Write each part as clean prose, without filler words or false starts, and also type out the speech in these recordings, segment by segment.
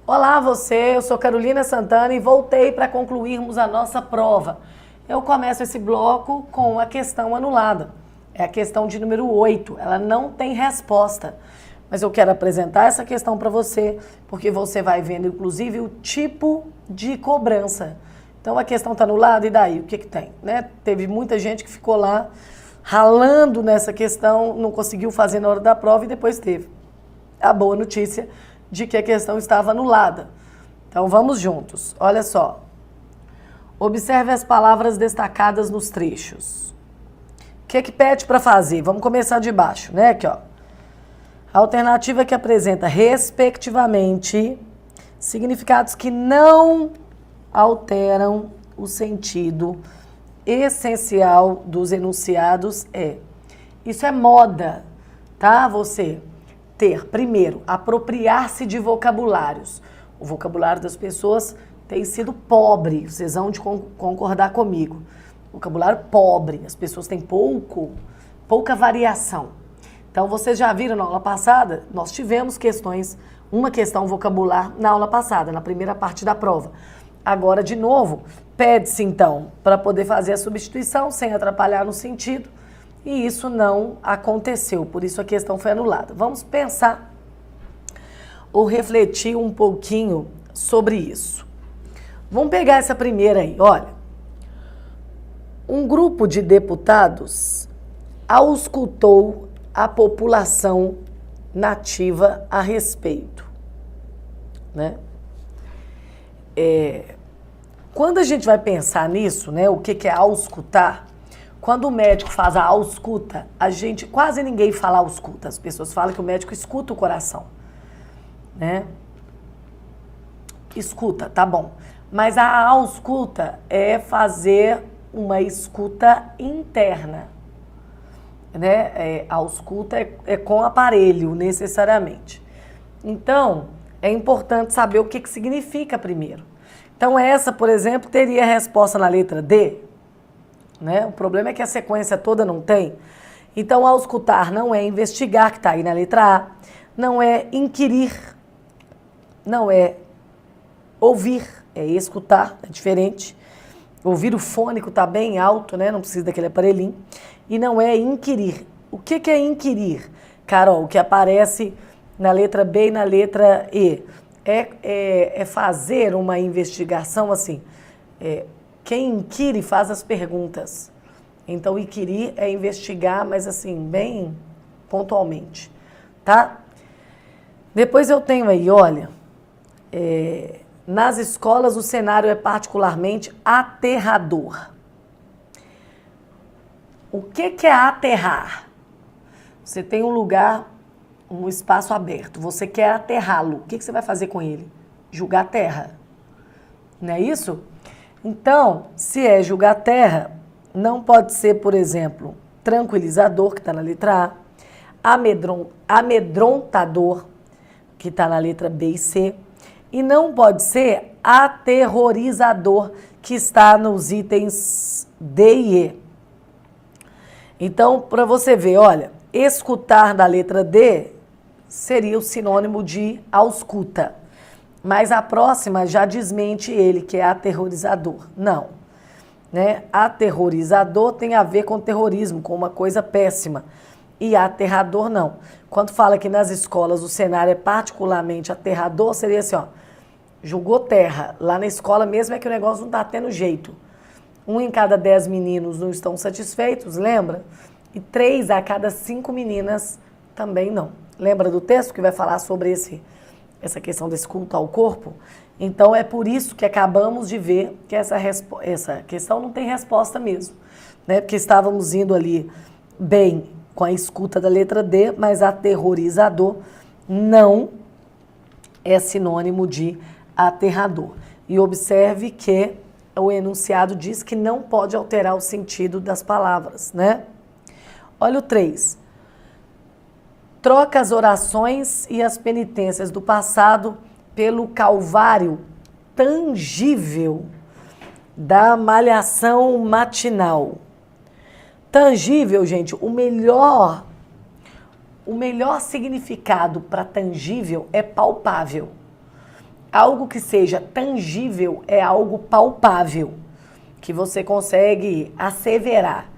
Olá você, eu sou Carolina Santana e voltei para concluirmos a nossa prova. Eu começo esse bloco com a questão anulada. É a questão de número 8, ela não tem resposta. Mas eu quero apresentar essa questão para você, porque você vai vendo inclusive o tipo de cobrança. Então a questão está anulada e daí? O que tem? Né? Teve muita gente que ficou lá ralando nessa questão, não conseguiu fazer na hora da prova e depois teve a boa notícia de que a questão estava anulada. Então vamos juntos. Olha só. Observe as palavras destacadas nos trechos. O que pede para fazer? Vamos começar de baixo, né? Aqui, ó. A alternativa que apresenta, respectivamente, significados que não alteram o sentido essencial dos enunciados é. Isso é moda, tá? Você ter, primeiro, apropriar-se de vocabulários. O vocabulário das pessoas tem sido pobre, vocês vão de concordar comigo. Vocabulário pobre, as pessoas têm pouca variação. Então, vocês já viram na aula passada, nós tivemos questões, uma questão vocabular na aula passada, na primeira parte da prova. Agora, de novo, pede-se então para poder fazer a substituição sem atrapalhar no sentido, e isso não aconteceu, por isso a questão foi anulada. Vamos pensar ou refletir um pouquinho sobre isso. Vamos pegar essa primeira aí, olha. Um grupo de deputados auscultou a população nativa a respeito, né? Quando a gente vai pensar nisso, né, o que é auscultar, quando o médico faz a ausculta, quase ninguém fala ausculta, as pessoas falam que o médico escuta o coração, né? Escuta, tá bom. Mas a ausculta é fazer uma escuta interna, né? A ausculta é com aparelho, necessariamente. Então, é importante saber o que significa primeiro. Então, essa, por exemplo, teria resposta na letra D, né? O problema é que a sequência toda não tem. Então, auscultar não é investigar, que está aí na letra A, não é inquirir, não é ouvir, é escutar, é diferente. Ouvir o fônico está bem alto, né? Não precisa daquele aparelhinho. E não é inquirir. O que é inquirir? Carol, o que aparece na letra B e na letra E. É fazer uma investigação assim. Quem inquire faz as perguntas. Então, inquirir é investigar, mas assim, bem pontualmente. Tá? Depois eu tenho aí, olha, nas escolas o cenário é particularmente aterrador. O que é aterrar? Você tem um lugar, um espaço aberto, você quer aterrá-lo. O que você vai fazer com ele? Julgar terra. Não é isso? Então, se é julgar terra, não pode ser, por exemplo, tranquilizador, que está na letra A, amedrontador, que está na letra B e C, e não pode ser aterrorizador, que está nos itens D e E. Então, para você ver, olha, escutar da letra D seria o sinônimo de ausculta. Mas a próxima já desmente ele, que é aterrorizador. Não. Né? Aterrorizador tem a ver com terrorismo, com uma coisa péssima. E aterrador não. Quando fala que nas escolas o cenário é particularmente aterrador, seria assim, ó, julgou terra. Lá na escola mesmo é que o negócio não está tendo jeito. 1 em cada 10 meninos não estão satisfeitos, lembra? E 3 a cada 5 meninas também não. Lembra do texto que vai falar sobre essa questão desse culto ao corpo? Então, é por isso que acabamos de ver que essa questão não tem resposta mesmo, né? Porque estávamos indo ali bem com a escuta da letra D, mas aterrorizador não é sinônimo de aterrador. E observe que o enunciado diz que não pode alterar o sentido das palavras, né? Olha o 3. Troca as orações e as penitências do passado pelo calvário tangível da malhação matinal. Tangível, gente, o melhor significado para tangível é palpável. Algo que seja tangível é algo palpável, que você consegue asseverar.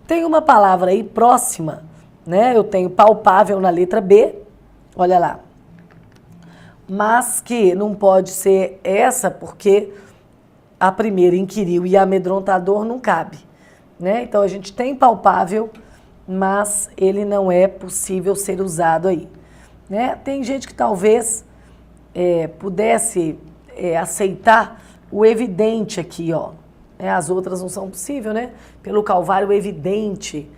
Tem uma palavra aí próxima, né? Eu tenho palpável na letra B, olha lá. Mas que não pode ser essa porque a primeira inquiriu e amedrontador não cabe, né? Então a gente tem palpável, mas ele não é possível ser usado aí, né? Tem gente que talvez pudesse aceitar o evidente aqui, ó. As outras não são possíveis, né? Pelo Calvário, o evidente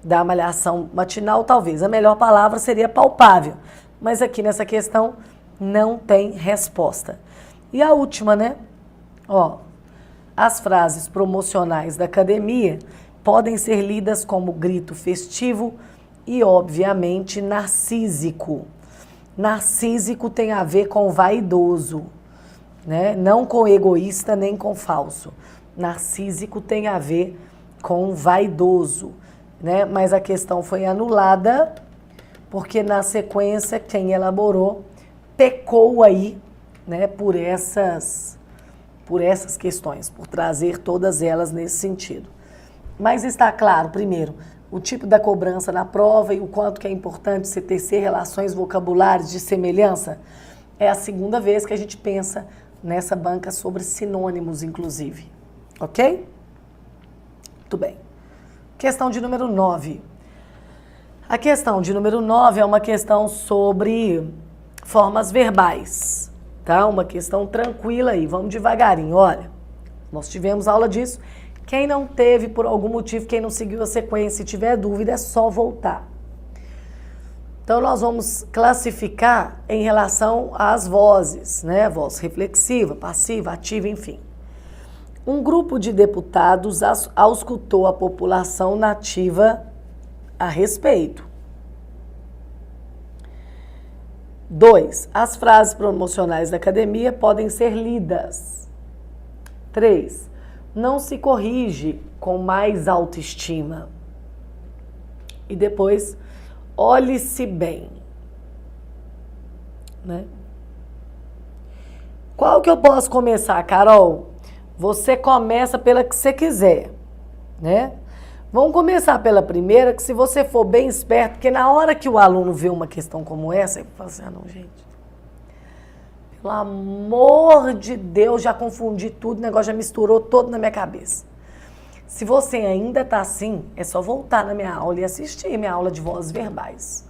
da malhação matinal, talvez. A melhor palavra seria palpável, mas aqui nessa questão não tem resposta. E a última, né? Ó, as frases promocionais da academia podem ser lidas como grito festivo e, obviamente, narcísico. Narcísico tem a ver com vaidoso, né? Não com egoísta nem com falso. Narcísico tem a ver com vaidoso, né? Mas a questão foi anulada porque na sequência quem elaborou pecou aí, né? Por essas questões, por trazer todas elas nesse sentido. Mas está claro, primeiro, o tipo da cobrança na prova e o quanto que é importante você tecer relações vocabulares de semelhança. É a segunda vez que a gente pensa nessa banca sobre sinônimos, inclusive. Ok? Muito bem. Questão de número 9. A questão de número 9 é uma questão sobre formas verbais, tá? Uma questão tranquila aí, vamos devagarinho. Olha, nós tivemos aula disso. Quem não teve, por algum motivo, quem não seguiu a sequência e tiver dúvida, é só voltar. Então, nós vamos classificar em relação às vozes, né? Voz reflexiva, passiva, ativa, enfim. Um grupo de deputados auscultou a população nativa a respeito. 2. As frases promocionais da academia podem ser lidas. 3. Não se corrige com mais autoestima. E depois, olhe-se bem. Né? Qual que eu posso começar, Carol? Você começa pela que você quiser, né? Vamos começar pela primeira, que se você for bem esperto, porque na hora que o aluno vê uma questão como essa, ele fala assim, ah, não, gente, pelo amor de Deus, já confundi tudo, o negócio já misturou todo na minha cabeça. Se você ainda está assim, é só voltar na minha aula e assistir minha aula de vozes verbais.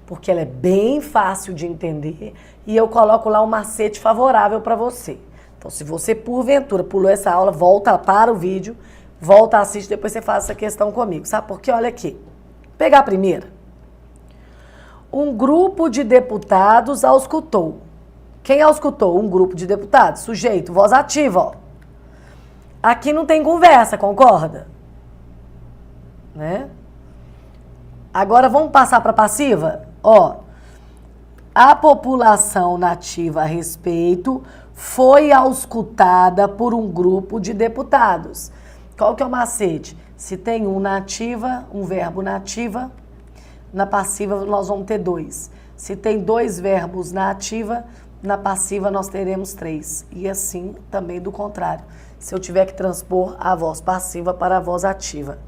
Porque ela é bem fácil de entender e eu coloco lá um macete favorável para você. Então, se você, porventura, pulou essa aula, volta para o vídeo, volta, assiste, depois você faz essa questão comigo. Sabe por quê? Olha aqui. Pegar a primeira. Um grupo de deputados auscultou. Quem auscultou? Um grupo de deputados. Sujeito, voz ativa, ó. Aqui não tem conversa, concorda? Né? Agora vamos passar para passiva? Ó, a população nativa a respeito foi auscultada por um grupo de deputados. Qual que é o macete? Se tem um na ativa, um verbo na ativa, na passiva nós vamos ter 2. Se tem 2 verbos na ativa, na passiva nós teremos 3. E assim também do contrário. Se eu tiver que transpor a voz passiva para a voz ativa.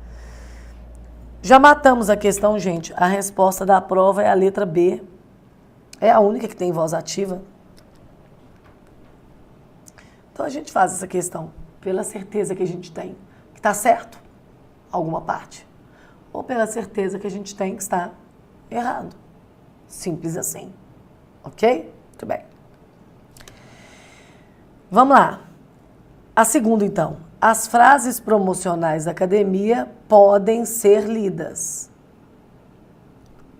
Já matamos a questão, gente. A resposta da prova é a letra B. É a única que tem voz ativa. Então a gente faz essa questão pela certeza que a gente tem que está certo, alguma parte, ou pela certeza que a gente tem que está errado. Simples assim. Ok? Muito bem. Vamos lá. A segunda, então. As frases promocionais da academia podem ser lidas.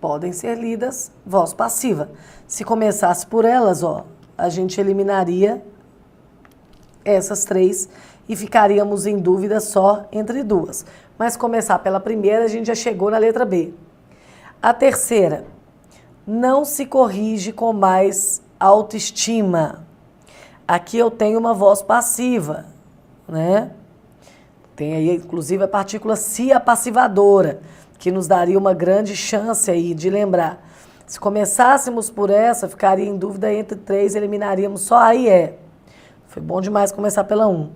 Podem ser lidas, voz passiva. Se começasse por elas, ó, a gente eliminaria essas 3 e ficaríamos em dúvida só entre 2. Mas começar pela primeira, a gente já chegou na letra B. A terceira, não se corrige com mais autoestima. Aqui eu tenho uma voz passiva, né? Tem aí, inclusive, a partícula se apassivadora, que nos daria uma grande chance aí de lembrar. Se começássemos por essa, ficaria em dúvida entre 3, eliminaríamos só a e é. Foi bom demais começar pela 1.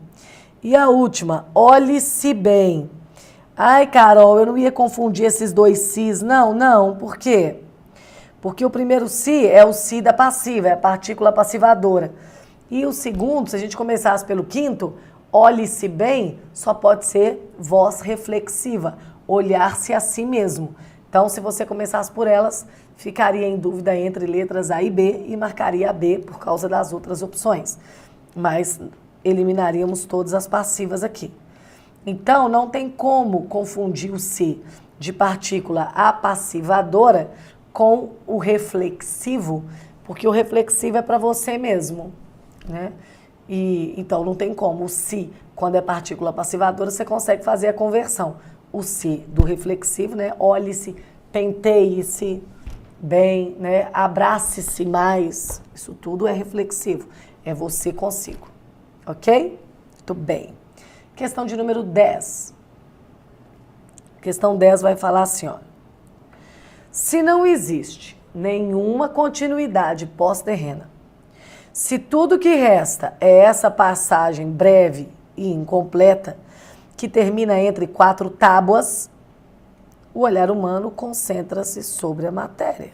E a última, olhe-se bem. Ai, Carol, eu não ia confundir esses dois sis. Não. Por quê? Porque o primeiro si é o si da passiva, é a partícula passivadora. E o segundo, se a gente começasse pelo quinto, olhe-se bem, só pode ser voz reflexiva, olhar-se a si mesmo. Então, se você começasse por elas, ficaria em dúvida entre letras A e B e marcaria a B por causa das outras opções. Mas eliminaríamos todas as passivas aqui. Então, não tem como confundir o si de partícula apassivadora com o reflexivo, porque o reflexivo é para você mesmo, né? E então não tem como. O si, quando é partícula passivadora, você consegue fazer a conversão. O si do reflexivo, né? Olhe-se, penteie-se bem, né? Abrace-se mais. Isso tudo é reflexivo. É você consigo. Ok? Muito bem. Questão de número 10. Questão 10 vai falar assim, ó. Se não existe nenhuma continuidade pós-terrena, se tudo que resta é essa passagem breve e incompleta, que termina entre 4 tábuas, o olhar humano concentra-se sobre a matéria.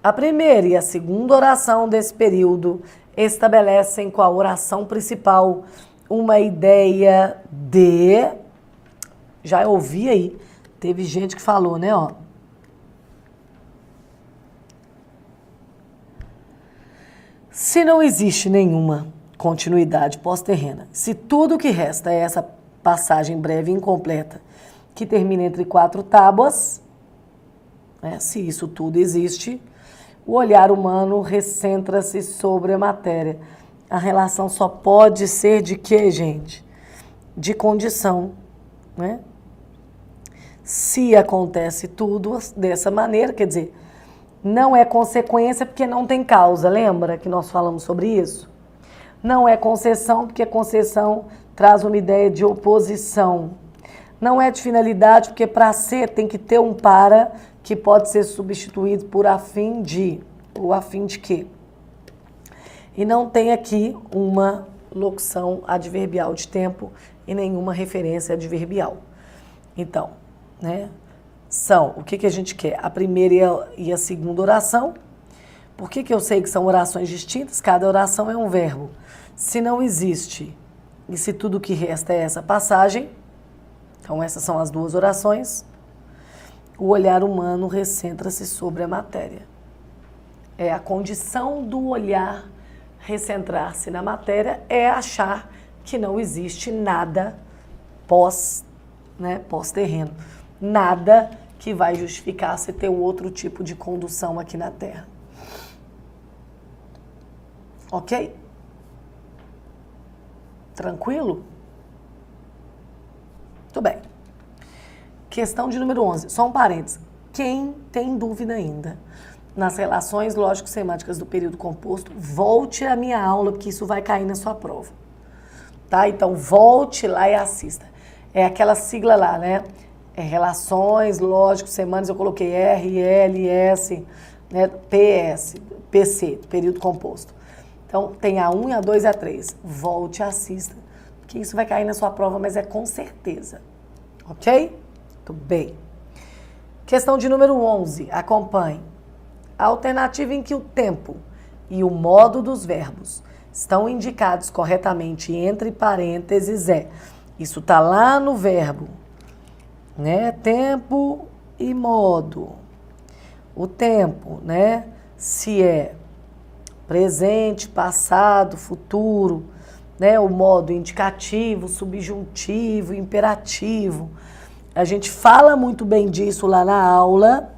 A primeira e a segunda oração desse período estabelecem com a oração principal uma ideia de... Já ouvi aí, teve gente que falou, né, ó. Se não existe nenhuma continuidade pós-terrena, se tudo que resta é essa passagem breve e incompleta, que termina entre 4 tábuas, né, se isso tudo existe, o olhar humano recentra-se sobre a matéria. A relação só pode ser de quê, gente? De condição, né? Se acontece tudo dessa maneira, quer dizer, não é consequência porque não tem causa, lembra que nós falamos sobre isso? Não é concessão porque a concessão traz uma ideia de oposição. Não é de finalidade porque para ser tem que ter um para que pode ser substituído por a fim de, ou a fim de quê? E não tem aqui uma locução adverbial de tempo e nenhuma referência adverbial. Então, né, são o que a gente quer? A primeira e a segunda oração. Por que eu sei que são orações distintas? Cada oração é um verbo. Se não existe e se tudo que resta é essa passagem, então essas são as duas orações, o olhar humano recentra-se sobre a matéria. É a condição do olhar recentrar-se na matéria, é achar que não existe nada pós-terreno. Nada que vai justificar você ter um outro tipo de condução aqui na Terra. Ok? Tranquilo? Muito bem. Questão de número 11. Só um parênteses. Quem tem dúvida ainda nas relações lógico-semânticas do período composto, volte à minha aula, porque isso vai cair na sua prova. Tá? Então, volte lá e assista. É aquela sigla lá, né? É relações lógico-semânticas, eu coloquei R, L, S, né? PS, PC, período composto. Então, tem a 1, a 2 e a 3. Volte e assista, porque isso vai cair na sua prova, mas é com certeza. Ok? Muito bem. Questão de número 11. Acompanhe. A alternativa em que o tempo e o modo dos verbos estão indicados corretamente entre parênteses é... Isso está lá no verbo, né? Tempo e modo. O tempo, né? Se é presente, passado, futuro, né? O modo indicativo, subjuntivo, imperativo. A gente fala muito bem disso lá na aula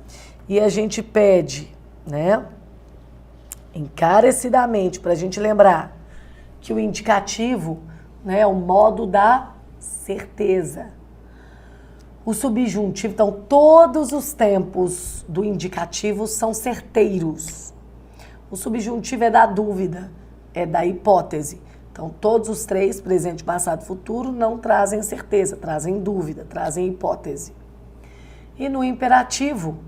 e a gente pede, né? Encarecidamente, para a gente lembrar que o indicativo, né, é o modo da certeza. O subjuntivo, então, todos os tempos do indicativo são certeiros. O subjuntivo é da dúvida, é da hipótese. Então, todos os três, presente, passado e futuro, não trazem certeza, trazem dúvida, trazem hipótese. E no imperativo,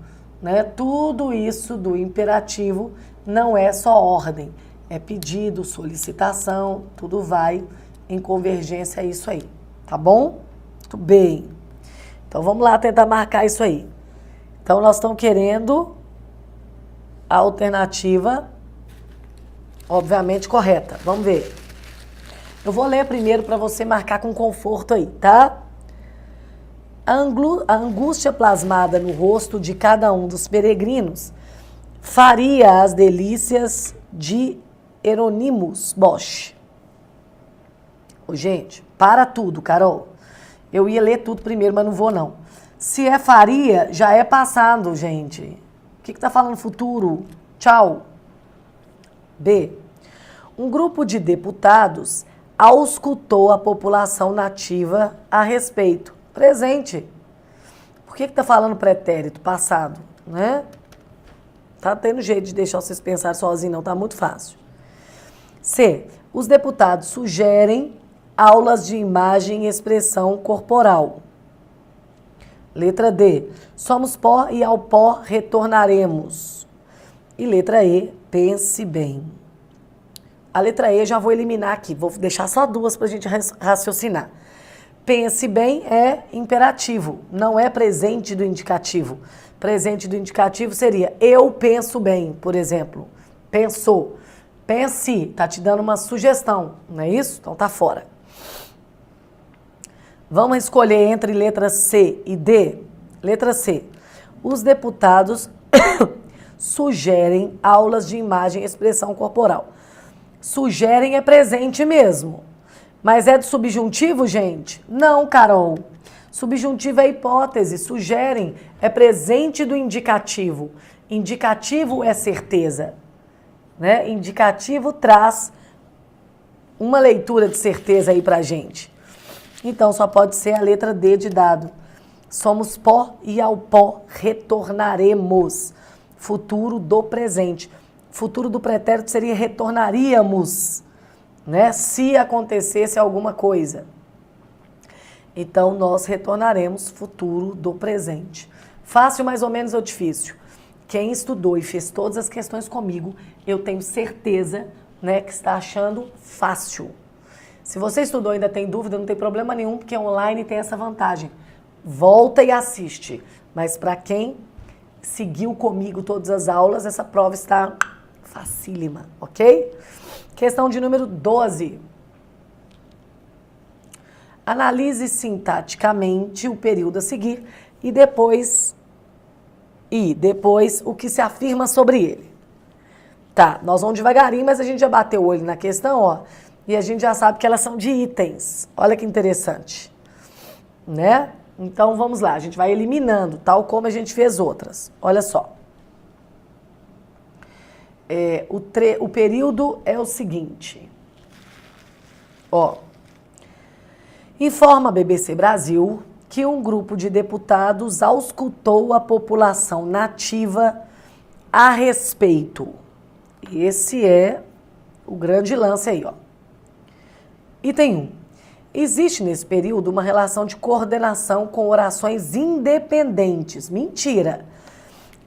né? Tudo isso do imperativo não é só ordem, é pedido, solicitação, tudo vai em convergência a isso aí, tá bom? Muito bem. Então vamos lá tentar marcar isso aí. Então nós estamos querendo a alternativa, obviamente, correta. Vamos ver. Eu vou ler primeiro para você marcar com conforto aí, tá? A angústia plasmada no rosto de cada um dos peregrinos faria as delícias de Hieronymus Bosch. Ô, gente, para tudo, Carol. Eu ia ler tudo primeiro, mas não vou, não. Se é faria, já é passado, gente. O que tá falando futuro? Tchau. B. Um grupo de deputados auscultou a população nativa a respeito. Presente. Por que tá falando pretérito? Passado, né? Tá tendo jeito de deixar vocês pensarem sozinhos, não. Tá muito fácil. C. Os deputados sugerem aulas de imagem e expressão corporal. Letra D. Somos pó e ao pó retornaremos. E letra E. Pense bem. A letra E eu já vou eliminar aqui. Vou deixar só duas para a gente raciocinar. Pense bem é imperativo, não é presente do indicativo. Presente do indicativo seria eu penso bem, por exemplo. Pensou. Pense, tá te dando uma sugestão, não é isso? Então tá fora. Vamos escolher entre letra C e D? Letra C. Os deputados sugerem aulas de imagem e expressão corporal. Sugerem é presente mesmo. Mas é do subjuntivo, gente? Não, Carol. Subjuntivo é hipótese. Sugerem é presente do indicativo. Indicativo é certeza, né? Indicativo traz uma leitura de certeza aí pra gente. Então, só pode ser a letra D de dado. Somos pó e ao pó retornaremos. Futuro do presente. Futuro do pretérito seria retornaríamos, né? Se acontecesse alguma coisa. Então, nós retornaremos futuro do presente. Fácil mais ou menos ou difícil? Quem estudou e fez todas as questões comigo, eu tenho certeza, né, que está achando fácil. Se você estudou e ainda tem dúvida, não tem problema nenhum, porque online tem essa vantagem. Volta e assiste. Mas para quem seguiu comigo todas as aulas, essa prova está facílima, ok? Questão de número 12. Analise sintaticamente o período a seguir e depois o que se afirma sobre ele. Tá, nós vamos devagarinho, mas a gente já bateu o olho na questão, ó, e a gente já sabe que elas são de itens. Olha que interessante, né? Então vamos lá, a gente vai eliminando, tal como a gente fez outras. Olha só. O período é o seguinte. Ó. Informa a BBC Brasil que um grupo de deputados auscultou a população nativa a respeito. Esse é o grande lance aí, ó. Item 1. Existe nesse período uma relação de coordenação com orações independentes. Mentira!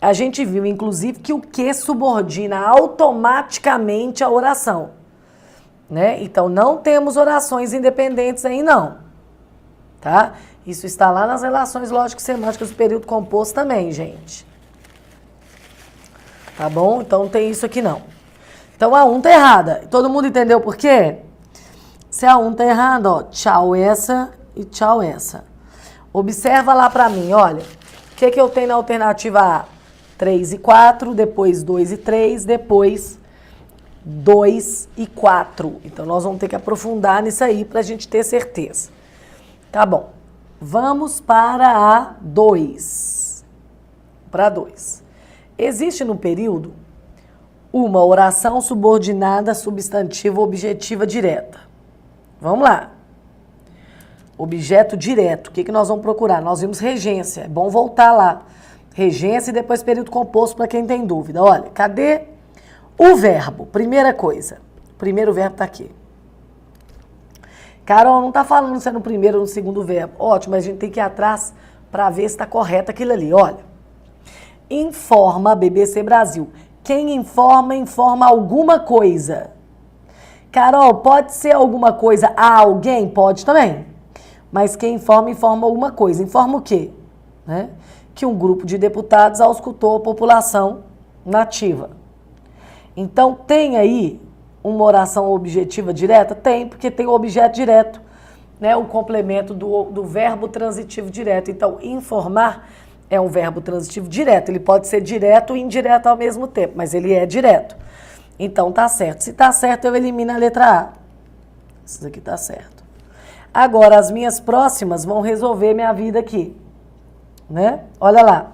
A gente viu, inclusive, que o que subordina automaticamente a oração, né? Então, não temos orações independentes aí, não. Tá? Isso está lá nas relações lógico-semânticas do período composto também, gente. Tá bom? Então, não tem isso aqui, não. Então, a 1 tá errada. Todo mundo entendeu por quê? Se a 1 tá errada, ó, tchau essa e tchau essa. Observa lá pra mim, olha. O que que eu tenho na alternativa A? 3 e 4, depois 2 e 3, depois 2 e 4. Então, nós vamos ter que aprofundar nisso aí pra gente ter certeza. Tá bom. Vamos para a 2. Para 2. Existe no período uma oração subordinada substantiva objetiva direta. Vamos lá. Objeto direto. O que nós vamos procurar? Nós vimos regência. É bom voltar lá. Regência e depois período composto para quem tem dúvida. Olha, cadê o verbo? Primeira coisa. O primeiro verbo está aqui. Carol, não está falando se é no primeiro ou no segundo verbo. Ótimo, mas a gente tem que ir atrás para ver se está correto aquilo ali. Olha, informa, BBC Brasil. Quem informa, informa alguma coisa. Carol, pode ser alguma coisa a alguém? Pode também. Mas quem informa, informa alguma coisa. Informa o quê? Né? Que um grupo de deputados auscultou a população nativa. Então, tem aí uma oração objetiva direta? Tem, porque tem o objeto direto, né? O complemento do verbo transitivo direto. Então, informar é um verbo transitivo direto. Ele pode ser direto e indireto ao mesmo tempo, mas ele é direto. Então, tá certo. Se tá certo, eu elimino a letra A. Isso aqui tá certo. Agora, as minhas próximas vão resolver minha vida aqui, né? Olha lá.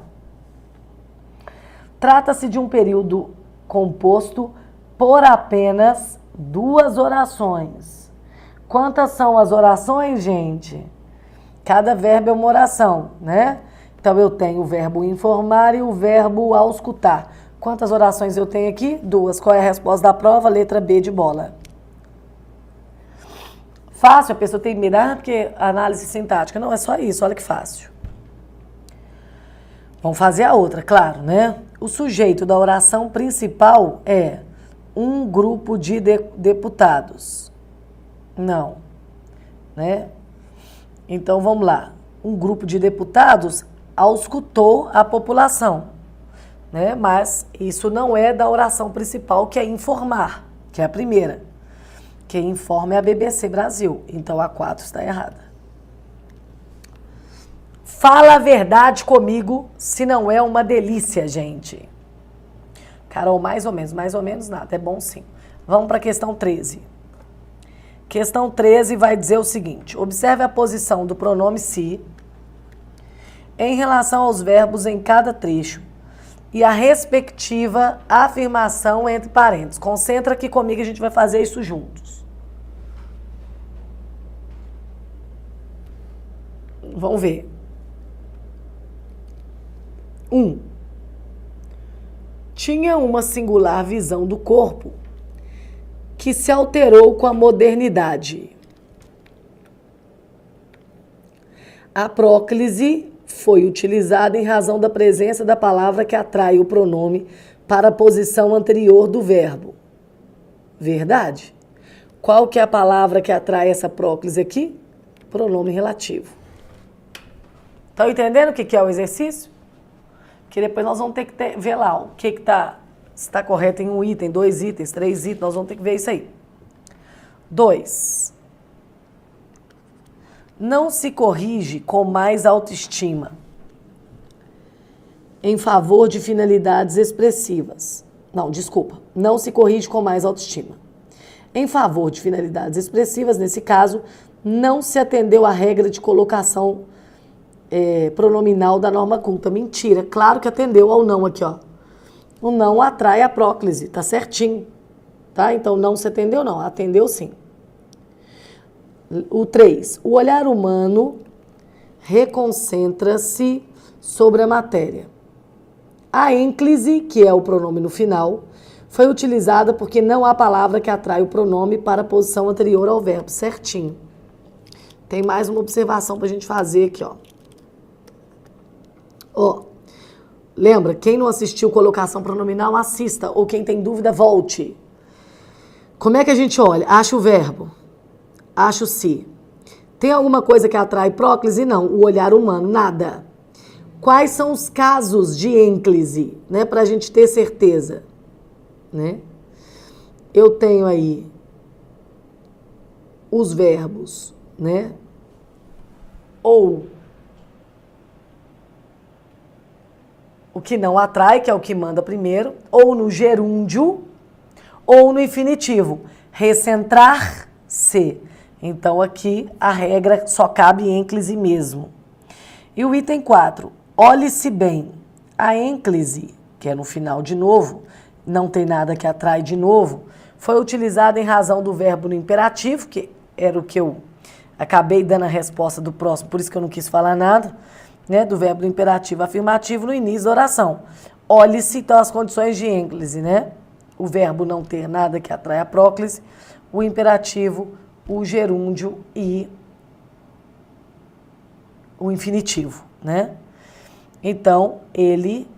Trata-se de um período composto por apenas 2 orações. Quantas são as orações, gente? Cada verbo é uma oração, né? Então, eu tenho o verbo informar e o verbo auscultar. Quantas orações eu tenho aqui? 2. Qual é a resposta da prova? Letra B de bola. Fácil, a pessoa tem que mirar porque análise sintática. Não, é só isso, olha que fácil. Vamos fazer a outra, claro, né? O sujeito da oração principal é um grupo de deputados. Não, né? Então, vamos lá. Um grupo de deputados auscultou a população, né? Mas isso não é da oração principal, que é informar, que é a primeira. Quem informa é a BBC Brasil. Então, a 4 está errada. Fala a verdade comigo, se não é uma delícia, gente. Carol, mais ou menos nada. É bom sim. Vamos para a questão 13. Questão 13 vai dizer o seguinte. Observe a posição do pronome se em relação aos verbos em cada trecho e a respectiva afirmação entre parênteses. Concentra aqui comigo, a gente vai fazer isso juntos. Vamos ver. 1. Tinha uma singular visão do corpo que se alterou com a modernidade. A próclise foi utilizada em razão da presença da palavra que atrai o pronome para a posição anterior do verbo. Verdade? Qual que é a palavra que atrai essa próclise aqui? Pronome relativo. Estão entendendo o que é o exercício? Que depois nós vamos ter que ver lá o que está, se está correto em 1 item, 2 itens, 3 itens, nós vamos ter que ver isso aí. 2. Não se corrige com mais autoestima em favor de finalidades expressivas. Não se corrige com mais autoestima. Em favor de finalidades expressivas, nesse caso, não se atendeu à regra de colocação pronominal da norma culta. Mentira, claro que atendeu ao não aqui, ó. O não atrai a próclise, tá certinho. Tá? Então, não se atendeu, não. Atendeu, sim. O 3. O olhar humano reconcentra-se sobre a matéria. A ênclise, que é o pronome no final, foi utilizada porque não há palavra que atrai o pronome para a posição anterior ao verbo. Certinho. Tem mais uma observação para a gente fazer aqui, ó. Lembra, quem não assistiu colocação pronominal, assista. Ou quem tem dúvida, volte. Como é que a gente olha? Acha o verbo. Acha o se. Tem alguma coisa que atrai próclise? Não. O olhar humano, nada. Quais são os casos de ênclise, né? Para a gente ter certeza, né? Eu tenho aí os verbos, né? Ou o que não atrai, que é o que manda primeiro, ou no gerúndio, ou no infinitivo. Recentrar-se. Então, aqui, a regra só cabe ênclise mesmo. E o item 4. Olhe-se bem. A ênclise, que é no final de novo, não tem nada que atrai de novo, foi utilizada em razão do verbo no imperativo, que era o que eu acabei dando a resposta do próximo, por isso que eu não quis falar nada, né, do verbo no imperativo afirmativo no início da oração. Olhe-se, então, as condições de ênclise, né? O verbo não ter nada que atrai a próclise, o imperativo, o gerúndio e o infinitivo, né? Então, ele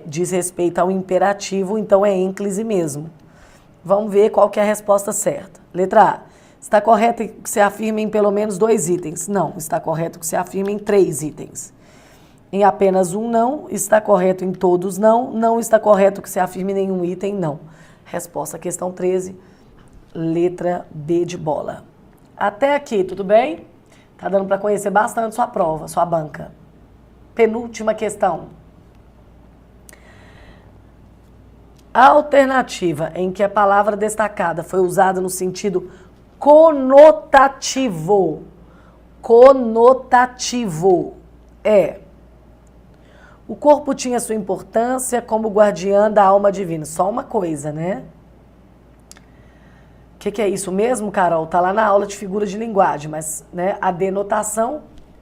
diz respeito ao imperativo, então é ênclise mesmo. Vamos ver qual que é a resposta certa. Letra A. Está correto que se afirme em pelo menos 2 itens? Não. Está correto que se afirme em 3 itens. Em apenas um não. Está correto em todos não. Não está correto que se afirme em nenhum item? Não. Resposta questão 13, letra B de bola. Até aqui, tudo bem? Tá dando para conhecer bastante sua prova, sua banca. Penúltima questão. A alternativa em que a palavra destacada foi usada no sentido conotativo é: o corpo tinha sua importância como guardiã da alma divina. Só uma coisa, né? O que é isso mesmo, Carol? Tá lá na aula de figura de linguagem, mas né, a denotação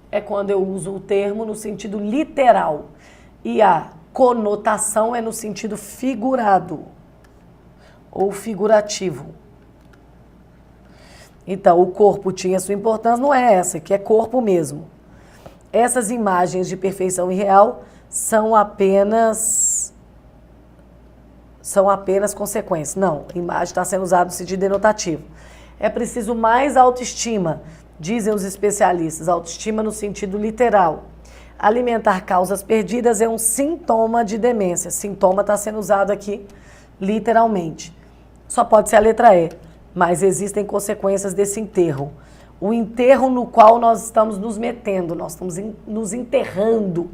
é quando eu uso o termo no sentido literal e a conotação é no sentido figurado ou figurativo. Então, o corpo tinha sua importância, não é essa, que é corpo mesmo. Essas imagens de perfeição irreal são apenas consequências. Não, a imagem está sendo usada no sentido denotativo. É preciso mais autoestima, dizem os especialistas, autoestima no sentido literal. Alimentar causas perdidas é um sintoma de demência. Sintoma está sendo usado aqui literalmente. Só pode ser a letra E, mas existem consequências desse enterro. O enterro no qual nós estamos nos metendo, nós estamos nos enterrando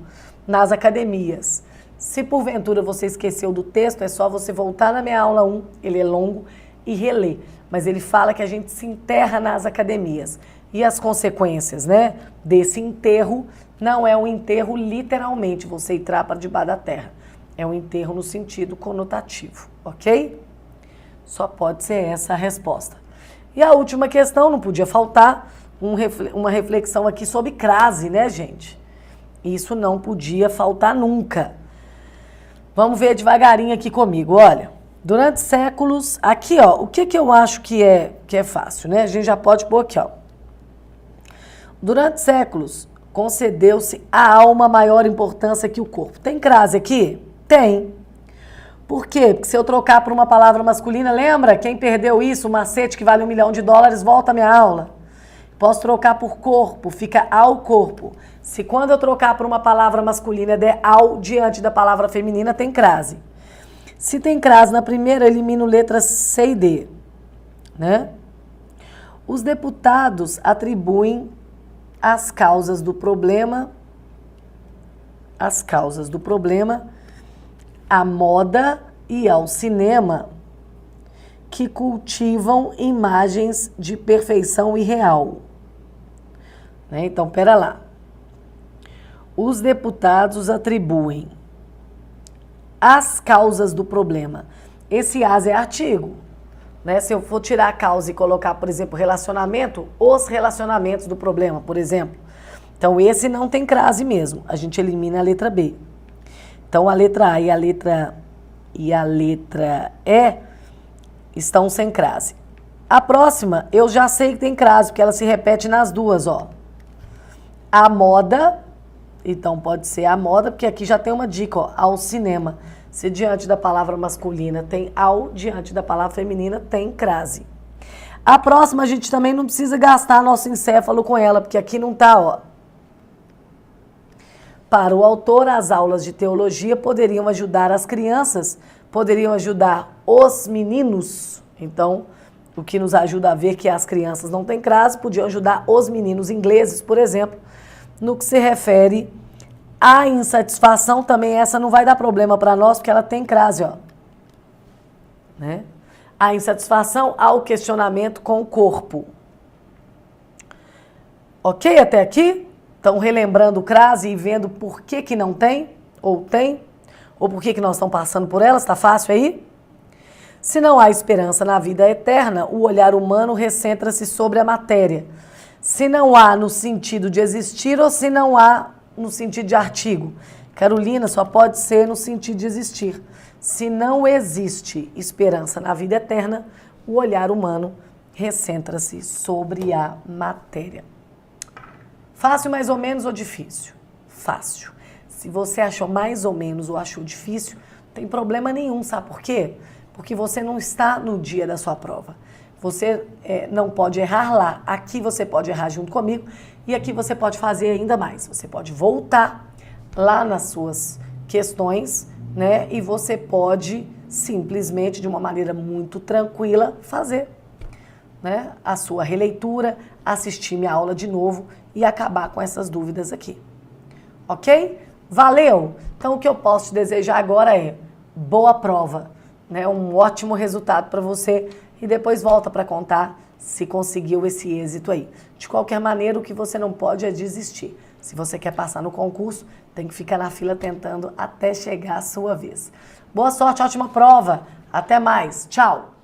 nas academias. Se porventura você esqueceu do texto, é só você voltar na minha aula 1, ele é longo, e reler. Mas ele fala que a gente se enterra nas academias. E as consequências, né, desse enterro não é um enterro literalmente, você entrar para debaixo da terra. É um enterro no sentido conotativo, ok? Só pode ser essa a resposta. E a última questão, não podia faltar uma reflexão aqui sobre crase, né, gente? Isso não podia faltar nunca. Vamos ver devagarinho aqui comigo, olha. Durante séculos, aqui ó, o que eu acho que é fácil, né? A gente já pode pôr aqui, ó. Durante séculos, concedeu-se à alma maior importância que o corpo. Tem crase aqui? Tem. Por quê? Porque se eu trocar por uma palavra masculina, lembra? Quem perdeu isso, o macete que vale $1 milhão, volta à minha aula. Posso trocar por corpo, fica ao corpo. Se quando eu trocar por uma palavra masculina der ao diante da palavra feminina, tem crase. Se tem crase na primeira, elimino letras C e D, né? Os deputados atribuem as causas do problema à moda e ao cinema que cultivam imagens de perfeição irreal. Né? Então, pera lá. Os deputados atribuem as causas do problema. Esse as é artigo. Né? Se eu for tirar a causa e colocar, por exemplo, relacionamento, os relacionamentos do problema, por exemplo. Então, esse não tem crase mesmo. A gente elimina a letra B. Então, a letra A e a letra E estão sem crase. A próxima, eu já sei que tem crase, porque ela se repete nas duas, ó. A moda, então pode ser a moda, porque aqui já tem uma dica, ó, ao cinema. Se diante da palavra masculina tem ao, diante da palavra feminina tem crase. A próxima a gente também não precisa gastar nosso encéfalo com ela, porque aqui não tá, ó. Para o autor, as aulas de teologia poderiam ajudar as crianças, poderiam ajudar os meninos. Então, o que nos ajuda a ver que as crianças não têm crase, podiam ajudar os meninos ingleses, por exemplo, no que se refere à insatisfação também. Essa não vai dar problema para nós, porque ela tem crase, ó. Né? A insatisfação ao questionamento com o corpo. Ok até aqui? Estão relembrando crase e vendo por que não tem, ou tem, ou por que nós estamos passando por elas, está fácil aí? Se não há esperança na vida eterna, o olhar humano recentra-se sobre a matéria. Se não há no sentido de existir ou se não há no sentido de artigo. Carolina, só pode ser no sentido de existir. Se não existe esperança na vida eterna, o olhar humano recentra-se sobre a matéria. Fácil mais ou menos ou difícil? Fácil. Se você achou mais ou menos ou achou difícil, não tem problema nenhum, sabe por quê? Porque você não está no dia da sua prova. Você não pode errar lá. Aqui você pode errar junto comigo e aqui você pode fazer ainda mais. Você pode voltar lá nas suas questões, né? E você pode simplesmente, de uma maneira muito tranquila, fazer, né, a sua releitura, assistir minha aula de novo e acabar com essas dúvidas aqui. Ok? Valeu! Então, o que eu posso te desejar agora é boa prova, né? Um ótimo resultado para você e depois volta para contar se conseguiu esse êxito aí. De qualquer maneira, o que você não pode é desistir. Se você quer passar no concurso, tem que ficar na fila tentando até chegar a sua vez. Boa sorte, ótima prova! Até mais! Tchau!